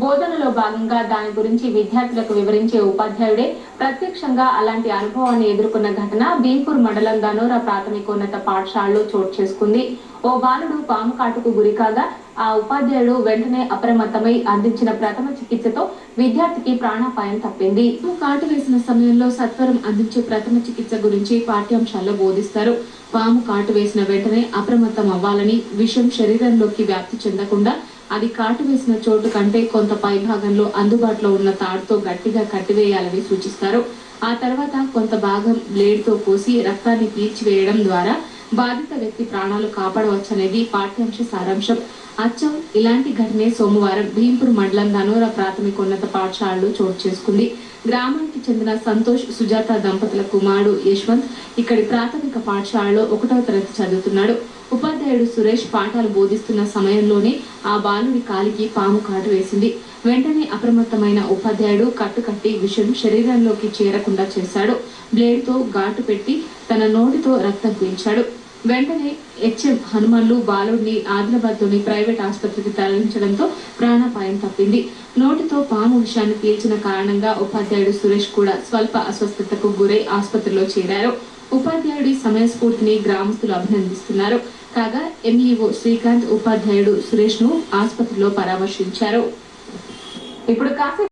బోధనలో భాగంగా దాని గురించి విద్యార్థులకు వివరించే ఉపాధ్యాయుడే ప్రత్యక్షంగా అలాంటి అనుభవాన్ని ఎదుర్కొన్న ఘటన భీంపూర్ మండలం ధనోరా ప్రాథమికోన్నత పాఠశాలలో చోటు చేసుకుంది. ఓ బాలుడు పాము కాటుకు గురికాగా ఆ ఉపాధ్యాయుడు వెంటనే అప్రమత్తమై అందించిన ప్రథమ చికిత్సతో విద్యార్థికి ప్రాణాపాయం తప్పింది. కాటు వేసిన సమయంలో సత్వరం అందించే ప్రథమ చికిత్స గురించి పాఠ్యాంశాల్లో బోధిస్తారు. పాము కాటు వేసిన వెంటనే అప్రమత్తం అవ్వాలని, విషం శరీరంలోకి వ్యాప్తి చెందకుండా అది కాటు వేసిన చోటు కంటే కొంత పై భాగంలో అందుబాటులో ఉన్న తాడుతో గట్టిగా కట్టివేయాలని సూచిస్తారు. ఆ తర్వాత కొంత భాగం బ్లేడ్ తో కోసి రక్తాన్ని పీల్చివేయడం ద్వారా బాధిత వ్యక్తి ప్రాణాలు కాపాడవచ్చనేది పాఠ్యాంశ సారాంశం. అచ్చం ఇలాంటి ఘటనే సోమవారం భీంపూర్ మండలం ధనోరా ప్రాథమికోన్నత పాఠశాలలో చోటు చేసుకుంది. గ్రామానికి చెందిన సంతోష్, సుజాత దంపతుల కుమారుడు యశ్వంత్ ఇక్కడి ప్రాథమిక పాఠశాలలో 1వ తరగతి చదువుతున్నాడు. ఉపాధ్యాయుడు సురేష్ పాఠాలు బోధిస్తున్న సమయంలోనే ఆ బాలుడి కాలికి పాము కాటు వేసింది. వెంటనే అప్రమత్తమైన ఉపాధ్యాయుడు కట్టుకట్టి విషం శరీరంలోకి చేరకుండా చేశాడు. బ్లేడ్ తో ఘాటు పెట్టి తన నోటితో రక్తం పీల్చాడు. వెంటనే హెచ్ఎం హనుమన్లు బాలుడిని ఆదిలాబాద్లోని ప్రైవేట్ ఆసుపత్రికి తరలించడంతో ప్రాణాపాయం తప్పింది. నోటితో పాము విషాన్ని పీల్చిన కారణంగా ఉపాధ్యాయుడు సురేష్ కూడా స్వల్ప అస్వస్థతకు గురై ఆసుపత్రిలో చేరారు. ఉపాధ్యాయుడి సమయస్ఫూర్తిని గ్రామస్తులు అభినందిస్తున్నారు. కాగా ఎంఈఓ శ్రీకాంత్ ఉపాధ్యాయుడు సురేష్ ను ఆసుపత్రిలో పరామర్శించారు. ఇప్పుడు